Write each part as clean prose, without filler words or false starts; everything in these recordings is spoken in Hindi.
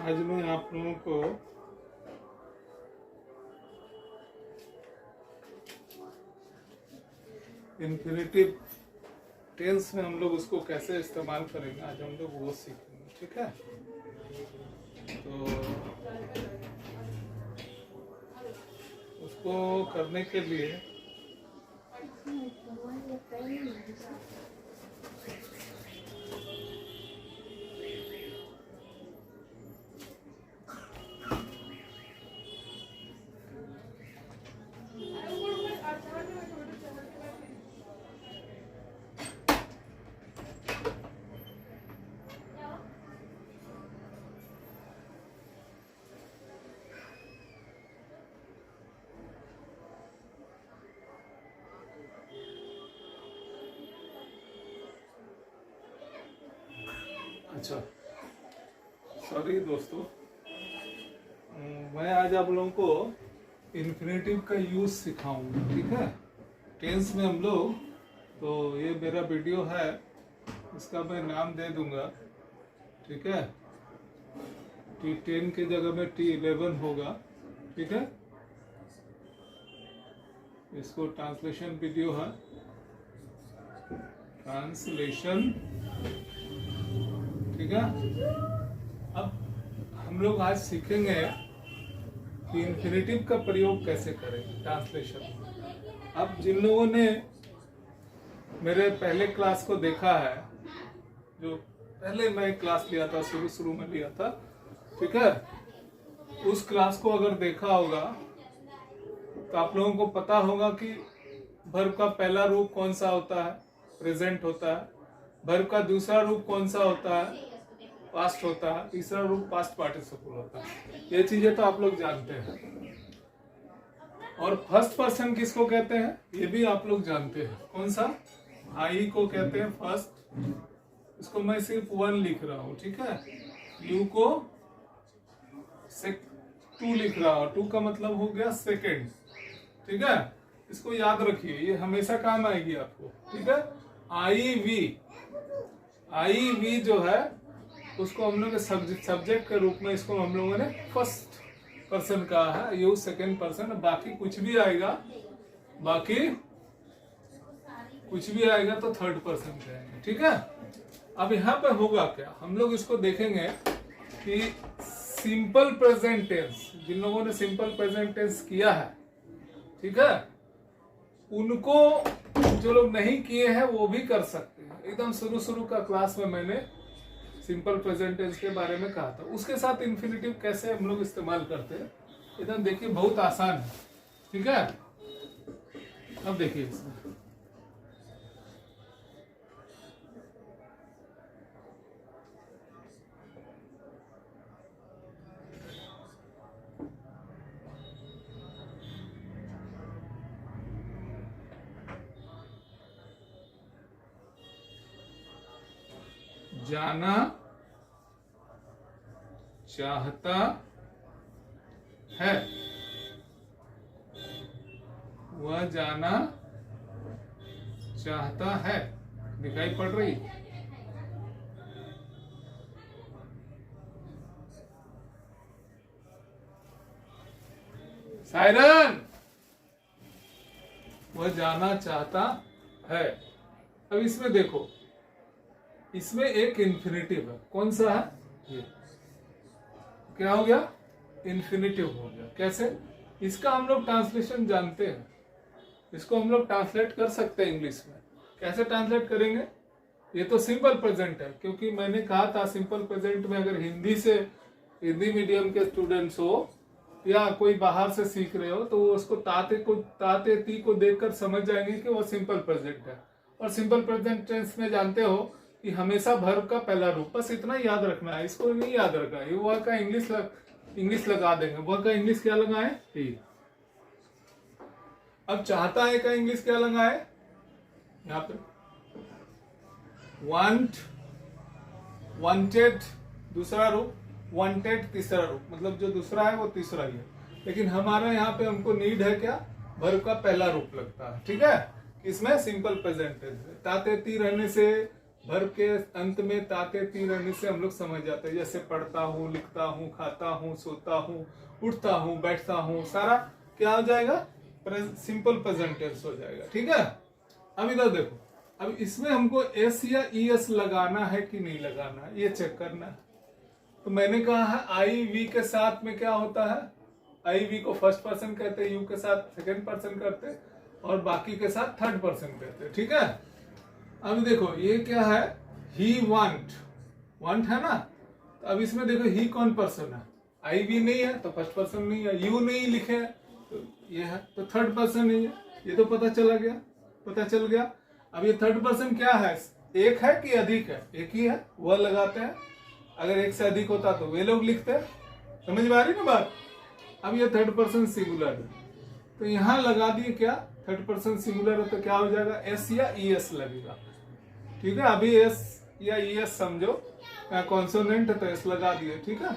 आज मैं आप लोगों को इन्फिनिटिव टेंस में हम लोग उसको कैसे इस्तेमाल करेंगे, आज हम लोग वो सीखेंगे। ठीक है, तो उसको करने के लिए अच्छा, सॉरी दोस्तों, मैं आज आप लोगों को इन्फिनेटिव का यूज सिखाऊंगा। ठीक है, टेंस में हम लोग, तो ये मेरा वीडियो है, इसका मैं नाम दे दूंगा। ठीक है, T10 के जगह में T11 होगा। ठीक है, इसको ट्रांसलेशन वीडियो है, ट्रांसलेशन। ठीक है, अब हम लोग आज सीखेंगे कि इन्फिनेटिव का प्रयोग कैसे करें ट्रांसलेशन। अब जिन लोगों ने मेरे पहले क्लास को देखा है, जो पहले मैं क्लास लिया था, शुरू में लिया था, ठीक है, उस क्लास को अगर देखा होगा तो आप लोगों को पता होगा कि वर्ब का पहला रूप कौन सा होता है, प्रेजेंट होता है। वर्ब का दूसरा रूप कौन सा होता है, पास्ट होता है। तीसरा रूप पास्ट पार्टिसिपल होता है। ये चीजें तो आप लोग जानते हैं। और फर्स्ट पर्सन किसको कहते हैं, ये भी आप लोग जानते हैं। कौन सा, आई को कहते हैं फर्स्ट। इसको मैं सिर्फ 1 लिख रहा हूं। ठीक है, यू को 2 लिख रहा हूं। 2 का मतलब हो गया सेकेंड। ठीक है, इसको याद रखिए, ये हमेशा काम आएगी आपको। ठीक है, आई वी जो है उसको हम लोग सब्जेक्ट के रूप में इसको हम लोगों ने फर्स्ट पर्सन कहा है, यू सेकेंड पर्सन। बाकी कुछ भी आएगा तो थर्ड पर्सन कहेंगे। ठीक है, अब यहाँ पे होगा क्या, हम लोग इसको देखेंगे कि सिंपल प्रेजेंट टेंस, जिन लोगों ने सिंपल प्रेजेंट टेंस किया है, ठीक है, उनको जो लोग नहीं किए हैं वो भी कर सकते हैं। एकदम शुरू का क्लास में मैंने सिंपल प्रेजेंट टेंस के बारे में कहा था। उसके साथ इन्फिनिटिव कैसे हम लोग इस्तेमाल करते हैं, एकदम देखिए बहुत आसान है। ठीक है, अब देखिए इसमें जाना चाहता है, वह जाना चाहता है। दिखाई पड़ रही, सायरन, वह जाना चाहता है। अब इसमें देखो, इसमें एक इन्फिनिटिव है। कौन सा है, ये क्या हो गया, इन्फिनिटिव हो गया। कैसे, इसका हम लोग ट्रांसलेशन जानते हैं, इसको हम लोग ट्रांसलेट कर सकते हैं इंग्लिश में। कैसे ट्रांसलेट करेंगे, ये तो सिंपल प्रेजेंट है, क्योंकि मैंने कहा था सिंपल प्रेजेंट में अगर हिंदी मीडियम के स्टूडेंट्स हो या कोई बाहर से सीख रहे हो तो वो उसको ताते ती को देखकर समझ जाएंगे कि वो सिंपल प्रेजेंट है। और सिंपल प्रेजेंट टेंस में जानते हो कि हमेशा वर्ब का पहला रूप, बस इतना याद रखना है, इसको नहीं याद रखना है। वह का इंग्लिश लगा देंगे, वह का इंग्लिश क्या लगाए, टी। अब चाहता है का इंग्लिश क्या लगाए, यहाँ पे वांटेड दूसरा रूप, वांटेड तीसरा रूप, मतलब जो दूसरा है वो तीसरा ही है। लेकिन हमारे यहाँ पे हमको नीड है क्या, वर्ब का पहला रूप लगता है। ठीक है, इसमें सिंपल प्रेजेंट टेंस है। ताते ती रहने से वर्ब के अंत में ताते ती रहने से हम लोग समझ जाते हैं, जैसे पढ़ता हूँ, लिखता हूँ, खाता हूँ, सोता हूँ, उठता हूँ, बैठता हूँ, सारा क्या हो जाएगा, सिंपल प्रेजेंट टेंस हो जाएगा। ठीक है, अब इधर देखो, अब इसमें हमको एस या ई एस लगाना है कि नहीं लगाना है, ये चेक करना है। तो मैंने कहा है आई वी के साथ में क्या होता है, आई वी को फर्स्ट पर्सन कहते हैं, यू के साथ सेकंड पर्सन करते हैं, और बाकी के साथ थर्ड पर्सन कहते हैं। ठीक है, अब देखो ये क्या है, ही वांट, वांट है ना, तो अब इसमें देखो ही कौन पर्सन है, आई वी नहीं है तो फर्स्ट पर्सन नहीं है, यू नहीं लिखे है तो ये है, तो थर्ड पर्सन नहीं है, ये तो पता चला गया, पता चल गया। अब ये थर्ड पर्सन क्या है, एक है कि अधिक है, एक ही है, वह लगाते हैं, अगर एक से अधिक होता तो वे लोग लिखते हैं। समझ में आ रही ना बात। अब ये थर्ड पर्सन सिंगुलर है, तो यहां लगा दिए क्या, थर्ड पर्सन सिंगुलर है तो क्या हो जाएगा, एस या ई एस लगेगा। ठीक है, अभी एस या ई एस समझो, कॉन्सोनेंट है तो एस लगा दिए। ठीक है,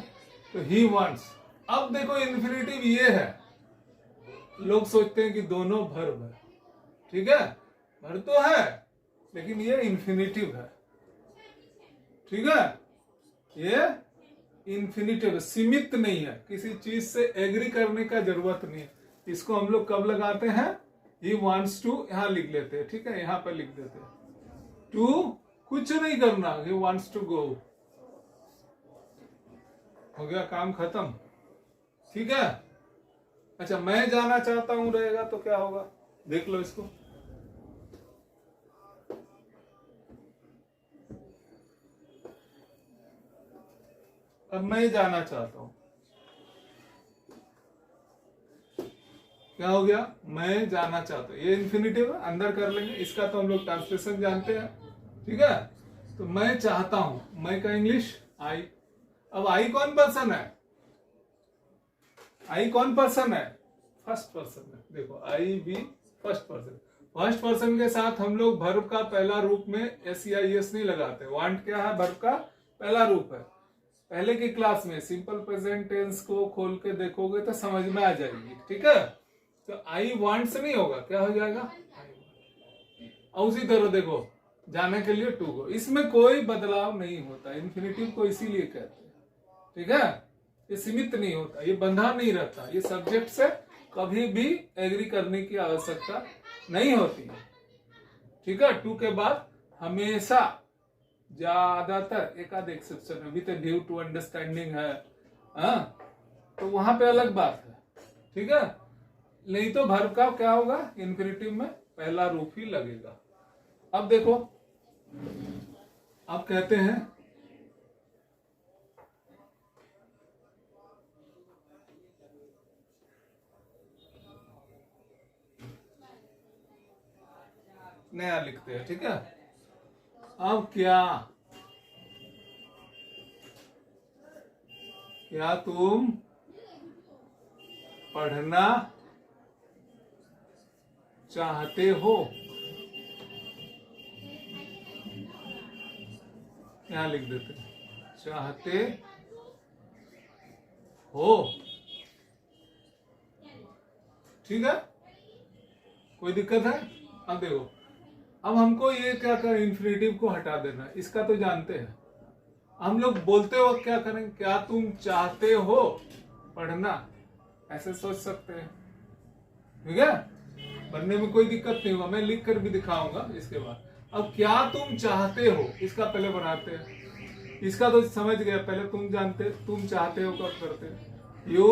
तो ही वांट्स। अब देखो इन्फिनिटिव ये है, लोग सोचते हैं कि दोनों वर्ब है। ठीक है, वर्ब तो है लेकिन ये इन्फिनिटिव है। ठीक है, ये इन्फिनिटिव, सीमित नहीं है, किसी चीज से एग्री करने का जरूरत नहीं है। इसको हम लोग कब लगाते हैं, ही वांट्स टू यहां लिख लेते हैं। ठीक है, यहां पर लिख देते हैं, टू कुछ नहीं करना, ही वांट्स टू गो, हो गया काम खत्म। ठीक है, अच्छा मैं जाना चाहता हूं रहेगा तो क्या होगा, देख लो इसको, अब मैं जाना चाहता हूं, क्या हो गया, मैं जाना चाहता हूं, ये इन्फिनिटिव है, अंदर कर लेंगे, इसका तो हम लोग ट्रांसलेशन जानते हैं। ठीक है, तो मैं चाहता हूं, मैं का इंग्लिश आई। अब आई कौन पर्सन है, आई कौन पर्सन है, फर्स्ट पर्सन है। देखो I we first person, first person के साथ हम लोग वर्ब का पहला रूप में एस या एस नहीं लगाते। वांट क्या है, वर्ब का पहला रूप है। पहले की क्लास में सिंपल प्रेजेंट टेंस को खोल के देखोगे तो समझ में आ जाएगी। ठीक है, तो आई वांट्स नहीं होगा, क्या हो जाएगा, और उसी तरह देखो जाने के लिए टू गो, इसमें कोई बदलाव नहीं होता, इन्फिनिटिव को इसीलिए कहते हैं। ठीक है, ये सीमित नहीं होता, ये बंधा नहीं रहता, ये सब्जेक्ट से कभी भी एग्री करने की आवश्यकता नहीं होती है। ठीक है, टू के बाद हमेशा ज्यादातर एकाध एक्सेप्शन है, विद ड्यू टू अंडरस्टैंडिंग है, तो वहां पे अलग बात है। ठीक है, नहीं तो वर्ब का क्या होगा, इन्फिनिटिव में पहला रूप ही लगेगा। अब देखो, अब कहते हैं नया लिखते हैं। ठीक है, अब क्या तुम पढ़ना चाहते हो, यहां लिख देते हैं, चाहते हो। ठीक है, कोई दिक्कत है। अब देखो, अब हमको ये क्या कर, इन्फिनिटिव को हटा देना है, इसका तो जानते हैं। हम लोग बोलते वक्त क्या करेंगे, क्या तुम चाहते हो पढ़ना, ऐसे सोच सकते हैं। ठीक है, पढ़ने में कोई दिक्कत नहीं होगा, मैं लिख कर भी दिखाऊंगा इसके बाद। अब क्या तुम चाहते हो, इसका पहले बनाते हैं, इसका तो समझ गया, पहले तुम जानते, तुम चाहते हो कब करते हैं, यू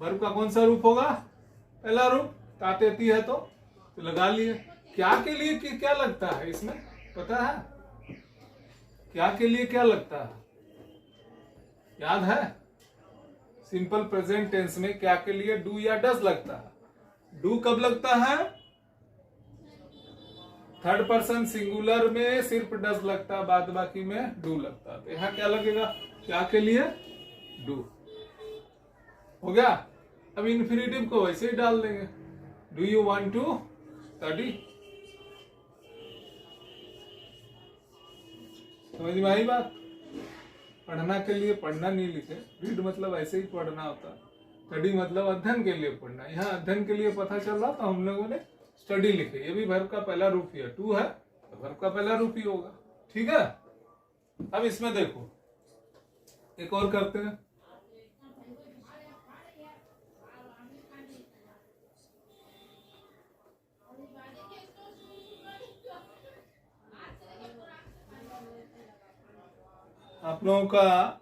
वर्ब का कौन सा रूप होगा, पहला रूप, तातेती है तो लगा लिए। क्या के लिए क्या लगता है इसमें, पता है क्या के लिए क्या लगता है, याद है, सिंपल प्रेजेंट टेंस में क्या के लिए डू या डज लगता है। डू कब लगता है, थर्ड पर्सन सिंगुलर में सिर्फ डज लगता है, बाद बाकी में डू लगता है। तो यहां क्या लगेगा, क्या के लिए डू, हो गया। अब इन्फिनिटिव को वैसे ही डाल देंगे, do you want to study, समझ में आई बात। पढ़ना के लिए पढ़ना नहीं लिखे, रीड मतलब ऐसे ही पढ़ना होता है, स्टडी मतलब अध्ययन के लिए पढ़ना। यहाँ अध्ययन के लिए पता चल रहा तो हम लोगों ने स्टडी लिखे, ये भी वर्ब का पहला रूप ही है, टू है तो वर्ब का पहला रूप ही होगा। ठीक है। अब इसमें देखो एक और करते हैं। आप लोगों का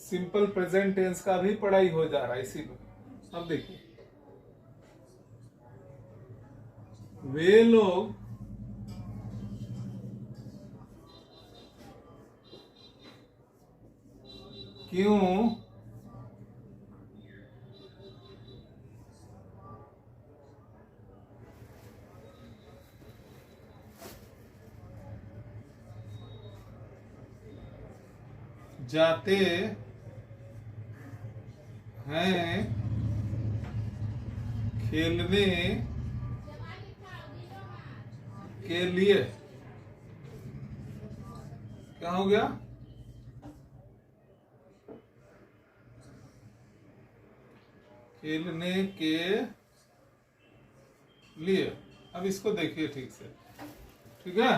सिंपल प्रेजेंट टेंस का भी पढ़ाई हो जा रहा है इसी में। अब देखिए वे लोग क्यों जाते हैं खेलने के लिए। क्या हो गया? खेलने के लिए। अब इसको देखिए ठीक से, ठीक है।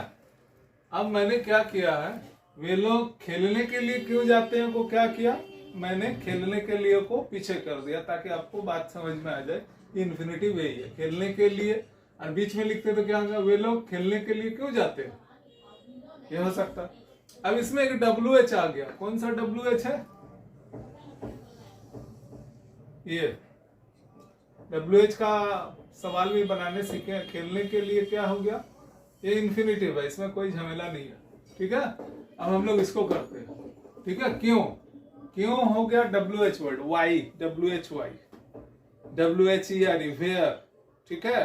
अब मैंने क्या किया है, वे लोग खेलने के लिए क्यों जाते हैं को क्या किया, मैंने खेलने के लिए को पीछे कर दिया ताकि आपको बात समझ में आ जाए। इन्फिनिटिव वही है, खेलने के लिए, और बीच में लिखते तो क्या होगा, वे लोग खेलने के लिए क्यों जाते हैं, ये हो सकता। अब इसमें एक WH आ गया। कौन सा WH है? ये WH का सवाल भी बनाने सीखे। खेलने के लिए क्या हो गया, ये इन्फिनिटिव है, इसमें कोई झमेला नहीं है, ठीक है। अब हम लोग इसको करते हैं, ठीक है। क्यों, क्यों हो गया WH word, why, WHY, WHE यानी वेयर, ठीक है।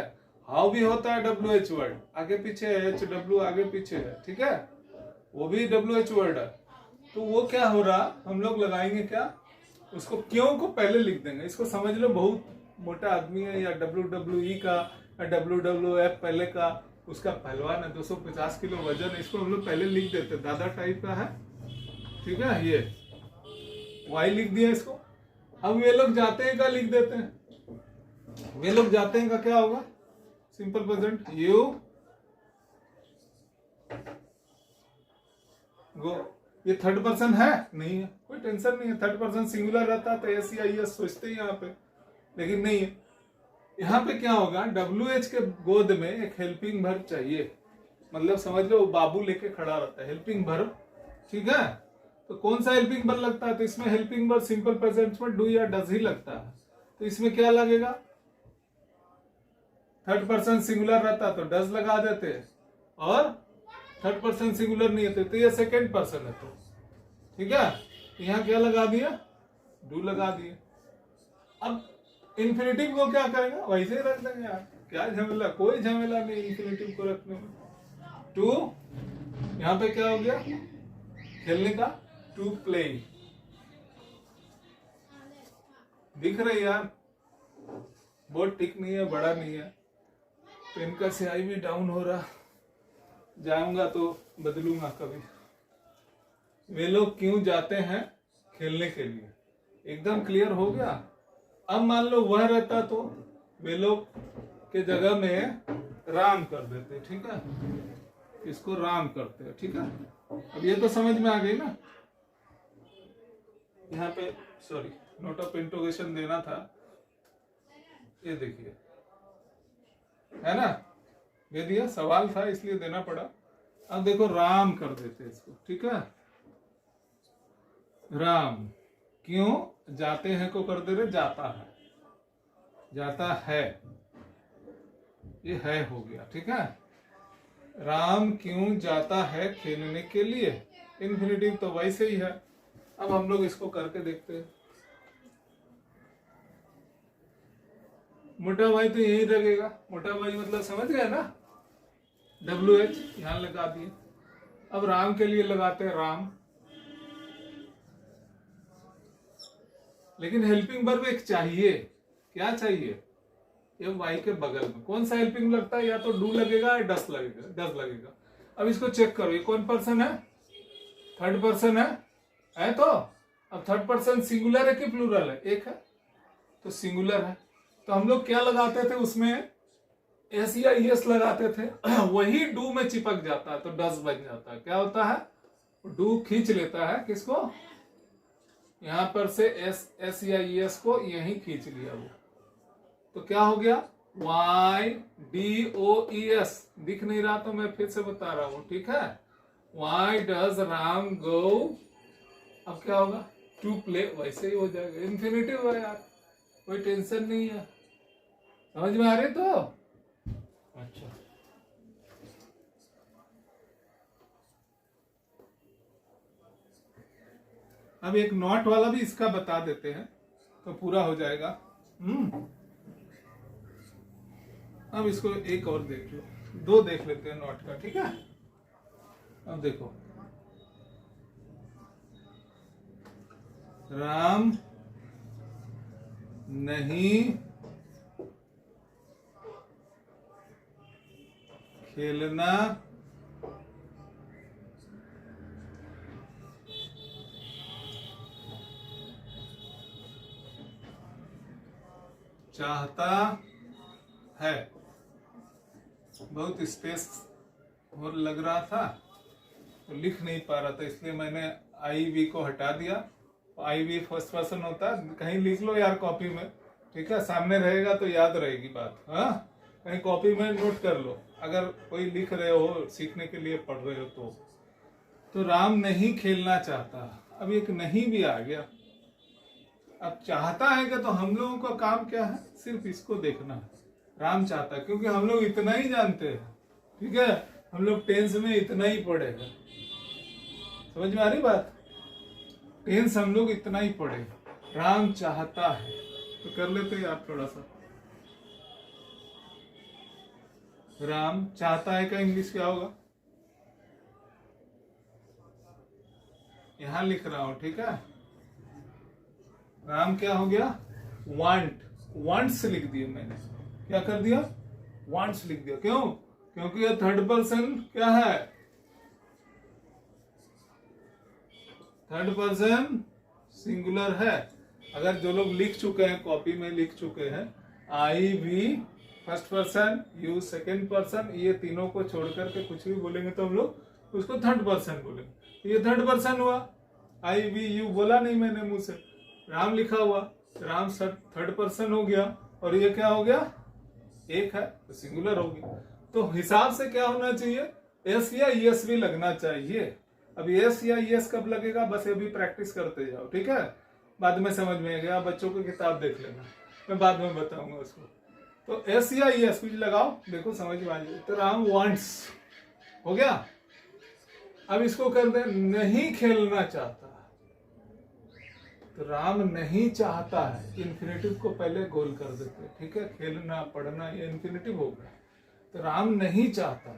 हाउ भी होता है WH वर्ड, आगे पीछे HW आगे पीछे है, ठीक है, वो भी WH वर्ड है। तो वो क्या हो रहा, हम लोग लगाएंगे क्या, उसको क्यों को पहले लिख देंगे। इसको समझ लो, बहुत मोटा आदमी है या WWE का या WWF पहले का, उसका पहलवान है, 250 किलो वजन है, इसको हम लोग पहले लिख देते, दादा टाइप का है, ठीक है। ये वाई लिख दिया इसको। अब वे लोग जाते हैं का लिख देते हैं। वे लोग जाते हैं का क्या होगा, सिंपल प्रेजेंट, यू गो। ये थर्ड पर्सन है नहीं है, कोई टेंशन नहीं है। थर्ड पर्सन सिंगुलर रहता तो SEIS सोचते ही यहाँ पे, लेकिन नहीं है। यहाँ पे क्या होगा, WH के गोद में एक हेल्पिंग वर्ब चाहिए, मतलब समझ लो बाबू लेके खड़ा रहता है, हेल्पिंग वर्ब, ठीक है। तो कौन सा हेल्पिंग वर्ब लगता है, तो इसमें हेल्पिंग वर्ब सिंपल प्रेजेंट में डू या डज ही लगता है। तो इसमें क्या लगेगा, थर्ड पर्सन सिंगुलर रहता तो डज लगा देते, और थर्ड पर्सन सिंगुलर नहीं होते तो ये सेकेंड पर्सन है, तो ठीक है। यहाँ क्या लगा दिया, डू लगा दिया। अब इन्फिनिटिव को क्या करेगा, वैसे ही रख देंगे यार, क्या झमेला, कोई झमेला नहीं इन्फिनिटिव को रखने में। टू, यहाँ पे क्या हो गया, खेलने का, टू प्ले, दिख रही यार, बोर्ड ठीक नहीं है, बड़ा नहीं है, पेन का स्याही भी डाउन हो रहा, जाऊंगा तो बदलूंगा कभी। वे लोग क्यों जाते हैं खेलने के लिए, एकदम क्लियर हो गया। अब मान लो वह रहता तो वे लोग के जगह में राम कर देते, ठीक है, इसको राम करते हैं, ठीक है। अब ये तो समझ में आ गई ना। यहाँ पे सॉरी नोट ऑफ इंटरोगेशन देना था, ये देखिए, है ना, दे दिया, सवाल था इसलिए देना पड़ा। अब देखो राम कर देते इसको, ठीक है। राम क्यों जाते हैं को कर दे रहे, जाता है, जाता है, ये है हो गया, ठीक है। राम क्यों जाता है खेलने के लिए, इन्फिनिटिव तो वैसे ही है। अब हम लोग इसको करके देखते हैं। मोटा भाई तो यही लगेगा, मोटा भाई मतलब समझ गए ना, WH यहां लगा दिए। अब राम के लिए लगाते हैं राम, लेकिन हेल्पिंग वर्ब एक चाहिए, क्या चाहिए, ये वाई के बगल में कौन सा हेल्पिंग लगता है, या तो डू लगेगा या डस लगेगा, डस लगेगा। अब इसको चेक करो, ये कौन पर्सन है, थर्ड पर्सन है तो। अब थर्ड पर्सन सिंगुलर है कि प्लूरल है, एक है तो सिंगुलर है, तो हम लोग क्या लगाते थे उसमें, एस या एस लगाते थे वही डू में चिपक जाता है तो डस बन जाता है। क्या होता है, डू खींच लेता है किसको, यहां पर से एस या एस को यही खींच लिया वो, तो क्या हो गया why D O E S. दिख नहीं रहा तो मैं फिर से बता रहा हूं, ठीक है। वाई डज राम गो, अब क्या होगा टू प्ले, वैसे ही हो जाएगा, इन्फिनिटिव है यार, कोई टेंशन नहीं है। समझ में आ रही तो अच्छा। अब एक नॉट वाला भी इसका बता देते हैं तो पूरा हो जाएगा। अब इसको एक और देख लो, दो देख लेते हैं नॉट का, ठीक है। अब देखो, राम नहीं खेलना चाहता है। बहुत स्पेस और लग रहा था तो लिख नहीं पा रहा था, इसलिए मैंने आई वी को हटा दिया। आई वी फर्स्ट पर्सन होता है, कहीं लिख लो यार कॉपी में, ठीक है, सामने रहेगा तो याद रहेगी बात। हाँ, कहीं कॉपी में नोट कर लो, अगर कोई लिख रहे हो सीखने के लिए पढ़ रहे हो तो राम नहीं खेलना चाहता। अब एक नहीं भी आ गया। अब चाहता है कि तो हम लोगों का काम क्या है, सिर्फ इसको देखना है, राम चाहता है, क्योंकि हम लोग इतना ही जानते हैं, ठीक है, हम लोग टेंस में इतना ही पढ़ेगा। समझ में आ रही बात, टेंस हम लोग इतना ही पढ़ेगा। राम चाहता है तो कर लेते यार थोड़ा सा। राम चाहता है का इंग्लिश क्या होगा, यहां लिख रहा हूं, ठीक है। राम क्या हो गया, वांट, वांट्स लिख दिया मैंने, क्या कर दिया, वांट्स लिख दिया। क्यों, क्योंकि ये थर्ड पर्सन क्या है, थर्ड पर्सन सिंगुलर है। अगर जो लोग लिख चुके हैं, कॉपी में लिख चुके हैं, I we first person, you second person, ये तीनों को छोड़ करके कुछ भी बोलेंगे तो हम लोग उसको थर्ड पर्सन बोलेंगे। ये थर्ड पर्सन हुआ, आई वी यू बोला नहीं मैंने मुंह से, राम लिखा हुआ, राम थर्ड पर्सन हो गया, और ये क्या हो गया, एक है तो सिंगुलर हो गया। तो हिसाब से क्या होना चाहिए, एस या एस भी लगना चाहिए। अब एस या एस कब लगेगा, बस ये भी प्रैक्टिस करते जाओ, ठीक है, बाद में समझ में आ गया। बच्चों की किताब देख लेना, मैं बाद में बताऊंगा उसको। तो एस या एस कुछ लगाओ, देखो समझ में आ जाए। तो राम वांट्स हो गया। अब इसको कर दे नहीं खेलना चाहता, तो राम नहीं चाहता है, इन्फिनेटिव को पहले गोल कर देते हैं, ठीक है, खेलना पढ़ना ये इन्फिनेटिव हो गया। तो राम नहीं चाहता,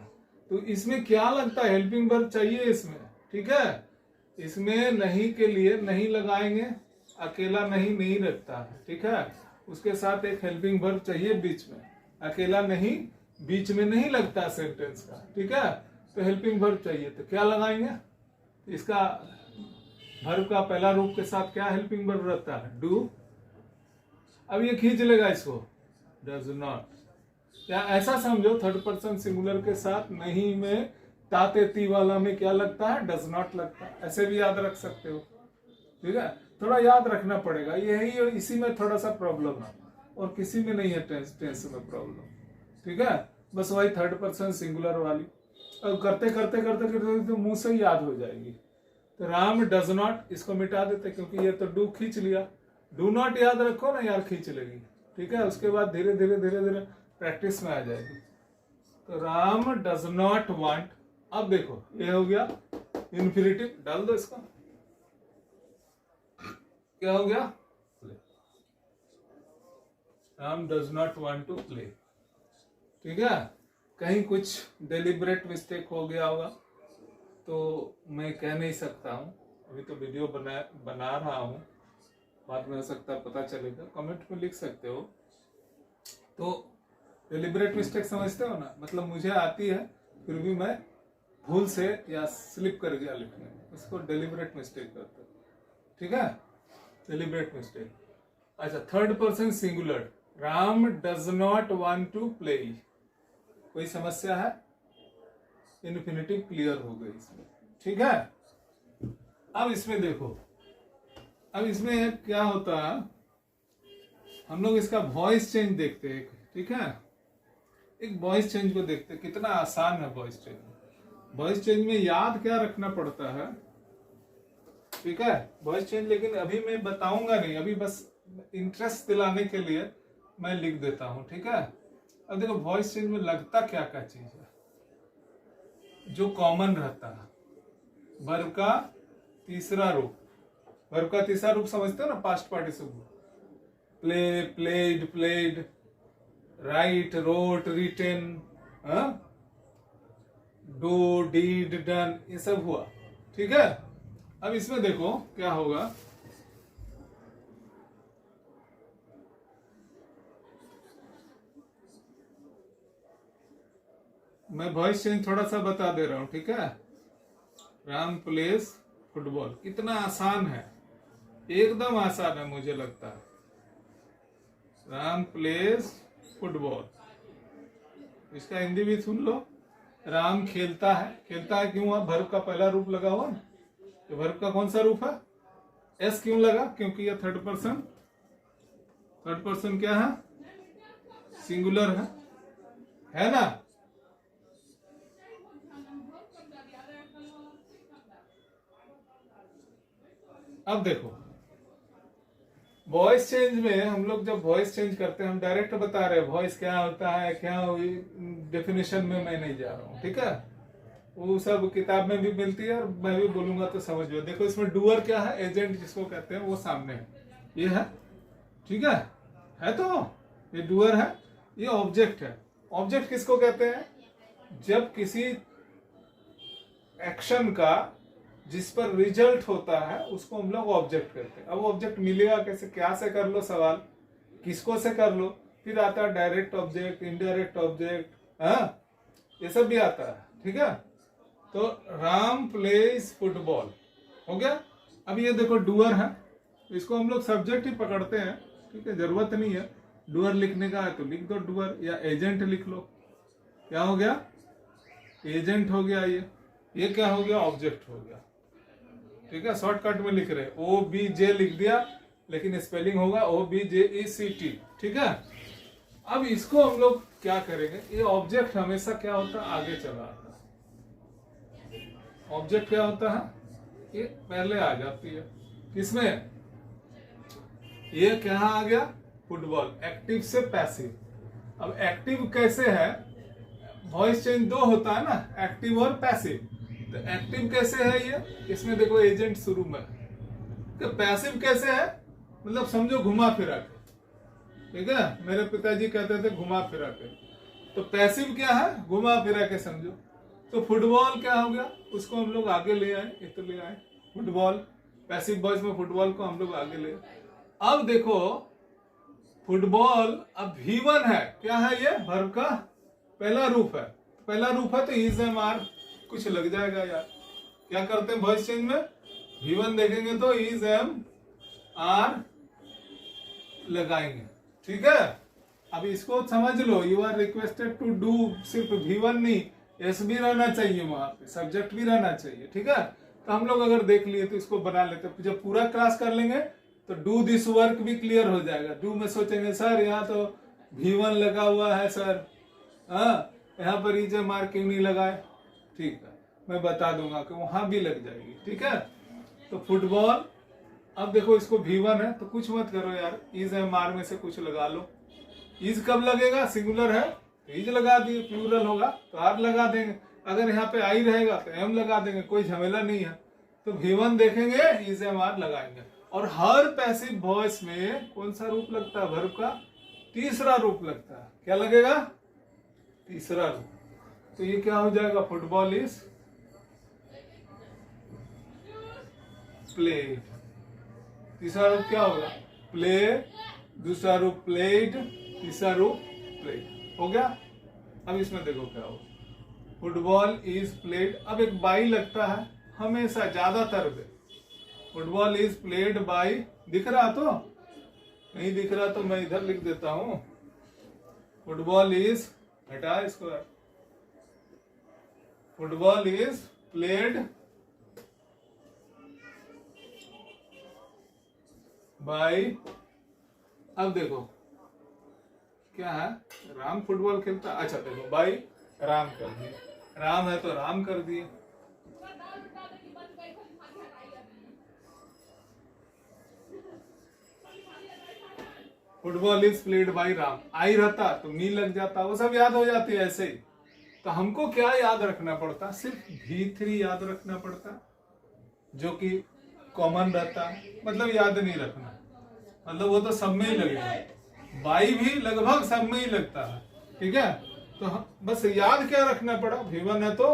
तो इसमें क्या लगता है, हेल्पिंग वर्ब चाहिए इसमें, ठीक है। इसमें नहीं के लिए नहीं लगाएंगे, अकेला नहीं नहीं रखता है, ठीक है, उसके साथ एक हेल्पिंग वर्ब चाहिए बीच में। अकेला नहीं बीच में नहीं लगता सेंटेंस का, ठीक है, तो हेल्पिंग वर्ब चाहिए, तो क्या लगाएंगे, इसका वर्ब का पहला रूप के साथ क्या हेल्पिंग वर्ब रहता है, डू। अब ये खींच लेगा इसको, डज नॉट, या ऐसा समझो थर्ड पर्सन सिंगुलर के साथ नहीं में ताते ती वाला में क्या लगता है, डज नॉट लगता है, ऐसे भी याद रख सकते हो, ठीक है। थोड़ा याद रखना पड़ेगा, यही और इसी में थोड़ा सा प्रॉब्लम है, और किसी में नहीं है टेंस में प्रॉब्लम, ठीक है, बस वही थर्ड पर्सन सिंगुलर वाली। और करते करते करते करते तो मुंह से याद हो जाएगी। तो राम डज नॉट, इसको मिटा देते क्योंकि ये तो डू खींच लिया, डू नॉट याद रखो ना यार, खींच लेगी, ठीक है, उसके बाद धीरे धीरे धीरे धीरे प्रैक्टिस में आ जाएगी। तो राम डज नॉट वांट, अब देखो ये हो गया इन्फिनिटिव, डाल दो इसका, क्या हो गया, Ram does not want to play, ठीक है। कहीं कुछ डेलिब्रेट मिस्टेक हो गया होगा तो मैं कह नहीं सकता हूं, अभी तो वीडियो बना रहा हूं, बाद में हो सकता है पता चलेगा, कमेंट में लिख सकते हो। तो डेलिब्रेट मिस्टेक समझते हो ना, मतलब मुझे आती है फिर भी मैं भूल से या स्लिप कर गया लिखने में, उसको डेलिब्रेट मिस्टेक करते हैं, ठीक है, डेलिब्रेट मिस्टेक। अच्छा, third person singular, Ram does not want to play, कोई समस्या है? इन्फिनेटिव क्लियर हो गई इसमें, ठीक है। अब इसमें देखो, अब इसमें क्या होता है, हम लोग इसका वॉइस चेंज देखते हैं, ठीक है। एक वॉइस चेंज को देखते हैं, कितना आसान है वॉइस चेंज। वॉइस चेंज में याद क्या रखना पड़ता है, ठीक है, वॉइस चेंज। लेकिन अभी मैं बताऊंगा नहीं, अभी बस इंटरेस्ट दिलाने के लिए मैं लिख देता हूं, ठीक है। अब देखो वॉइस चेंज में लगता क्या क्या चीज है जो कॉमन रहता है। वर्ब का तीसरा रूप, वर्ब का तीसरा रूप समझते हो ना, past participle. Play, played, played, write, wrote, written, do, did, done, ये सब हुआ, ठीक है। अब इसमें देखो क्या होगा, मैं वॉइस चेंज थोड़ा सा बता दे रहा हूं, ठीक है। राम प्लेस फुटबॉल, कितना आसान है, एकदम आसान है मुझे लगता है। राम प्लेस फुटबॉल, इसका हिंदी भी सुन लो। राम खेलता है, खेलता है क्यों है, वर्ब का पहला रूप लगा हुआ ना, तो वर्ब का कौन सा रूप है, एस क्यों लगा, क्योंकि यह थर्ड पर्सन, थर्ड पर्सन क्या है, सिंगुलर है ना। अब देखो वॉइस चेंज में हम लोग जब वॉइस चेंज करते हैं, हम डायरेक्ट बता रहे हैं वॉइस क्या होता है, क्या डेफिनेशन में मैं नहीं जा रहा हूं, ठीक है। वो सब किताब में भी मिलती है और मैं भी बोलूंगा तो समझो। देखो इसमें डूअर क्या है, एजेंट जिसको कहते हैं, वो सामने है, ये है, ठीक है तो ये डूअर है, ये ऑब्जेक्ट है। ऑब्जेक्ट किसको कहते हैं, जब किसी एक्शन का जिस पर रिजल्ट होता है उसको हम लोग ऑब्जेक्ट कहते हैं। अब ऑब्जेक्ट मिलेगा कैसे, क्या से कर लो सवाल, किसको से कर लो, फिर आता है डायरेक्ट ऑब्जेक्ट, इनडायरेक्ट ऑब्जेक्ट, ये सब भी आता है, ठीक है। तो राम प्लेस फुटबॉल हो गया। अब ये देखो डूअर है, इसको हम लोग सब्जेक्ट ही पकड़ते हैं, ठीक है, जरूरत नहीं है डूअर लिखने का है तो लिख दो डूअर, या एजेंट लिख लो। क्या हो गया, एजेंट हो गया, ये क्या हो गया, ऑब्जेक्ट हो गया, ठीक है। शॉर्टकट में लिख रहे OBJ लिख दिया, लेकिन स्पेलिंग होगा OBJECT, ठीक है। अब इसको हम लोग क्या करेंगे, ये ऑब्जेक्ट हमेशा क्या होता है, आगे चला आता है। ऑब्जेक्ट क्या होता है, ये पहले आ जाती है, किसमें, ये क्या आ गया, फुटबॉल, एक्टिव से पैसिव। अब एक्टिव कैसे है, वॉइस चेंज दो होता है ना, एक्टिव और पैसिव। तो एक्टिव कैसे है ये, इसमें देखो एजेंट शुरू में, तो पैसिव कैसे है, मतलब समझो घुमा फिरा के, ठीक है। मेरे पिताजी कहते थे घुमा फिरा के, तो पैसिव क्या है, घुमा फिरा के समझो। तो फुटबॉल क्या हो गया, उसको हम लोग आगे ले आए, ये तो ले आए फुटबॉल, पैसिव वॉइस में फुटबॉल को हम लोग आगे ले। अब देखो फुटबॉल अब V1 है, क्या है ये, वर्ब का पहला रूप है, पहला रूप है तो इज एम आर कुछ लग जाएगा यार। क्या करते हैं वॉइस चेंज में, V1 देखेंगे तो इज एम आर लगाएंगे, ठीक है। अब इसको समझ लो, you are requested to do, सिर्फ V1 नहीं, एस भी रहना चाहिए, वहां पे सब्जेक्ट भी रहना चाहिए, ठीक है। तो हम लोग अगर देख लिए तो इसको बना लेते, जब पूरा क्लास कर लेंगे तो डू दिस वर्क भी क्लियर हो जाएगा। डू में सोचेंगे सर यहाँ तो V1 लगा हुआ है सर, यहाँ पर इज एम आर क्यों नहीं लगाए, ठीक है, मैं बता दूंगा कि वहां भी लग जाएगी, ठीक है। तो फुटबॉल, अब देखो इसको V1 है तो कुछ मत करो यार, इज एम आर में से कुछ लगा लो। इज कब लगेगा, सिंगुलर है तो इज लगा दिए, प्लूरल होगा तो आर लगा देंगे, अगर यहाँ पे आई रहेगा तो एम लगा देंगे, कोई झमेला नहीं है। तो V1 देखेंगे, इज एम आर लगाएंगे। और हर पैसिव वॉइस में कौन सा रूप लगता है, वर्ब का तीसरा रूप लगता है, क्या लगेगा, तीसरा रूप। तो ये क्या हो जाएगा, फुटबॉल इज प्लेड, तीसरा रूप क्या होगा, प्ले, दूसरा रूप प्लेड, तीसरा रूप प्लेड, हो गया। अब इसमें देखो क्या होगा, फुटबॉल इज प्लेड। अब एक बाई लगता है हमेशा, ज्यादातर में फुटबॉल इज प्लेड बाई, दिख रहा तो नहीं, दिख रहा तो मैं इधर लिख देता हूं, फुटबॉल इज, हटा इसको, फुटबॉल इज प्लेड बाय, अब देखो क्या है, राम फुटबॉल खेलता, अच्छा देखो बाय राम कर दिए, राम है तो राम कर दिए। Football is played by Ram, I रहता तो मी लग जाता, वो सब याद हो जाती है ऐसे ही। तो हमको क्या याद रखना पड़ता, सिर्फ V3 याद रखना पड़ता, जो कि कॉमन रहता, मतलब याद नहीं रखना, मतलब वो तो सब में ही लगेगा, बाई भी लगभग सब में ही लगता है, ठीक है। तो बस याद क्या रखना पड़ा, V1 है तो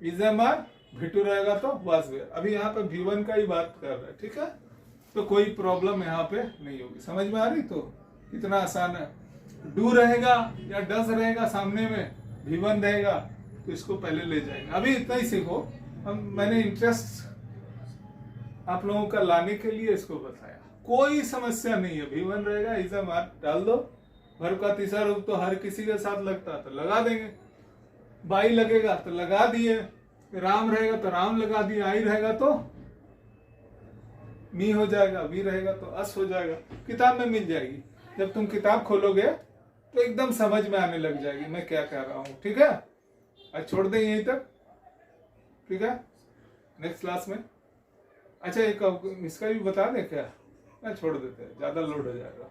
इज एम आर, V2 रहेगा तो वाज वेयर। अभी यहाँ पे V1 का ही बात कर रहे हैं, ठीक है। तो कोई प्रॉब्लम यहाँ पे नहीं होगी, समझ में आ रही, तो कितना आसान है। डू रहेगा या डस रहेगा सामने में, V1 रहेगा तो इसको पहले ले जाएंगे। अभी इतना ही सीखो, मैंने इंटरेस्ट आप लोगों का लाने के लिए इसको बताया, कोई समस्या नहीं है। V1 रहेगा, इज एम आर डाल दो, वर्ब का तीसरा रूप तो हर किसी के साथ लगता है तो लगा देंगे, बाई लगेगा तो लगा दिए, राम रहेगा तो राम लगा दिए, आई रहेगा तो मी हो जाएगा, वी रहेगा तो अस हो जाएगा। किताब में मिल जाएगी, जब तुम किताब खोलोगे तो एकदम समझ में आने लग जाएगी मैं क्या कह रहा हूँ, ठीक है। आज छोड़ दें यहीं तक, ठीक है, नेक्स्ट क्लास में। अच्छा एक इसका भी बता दें क्या, मैं छोड़ देते हैं, ज्यादा लोड हो जाएगा।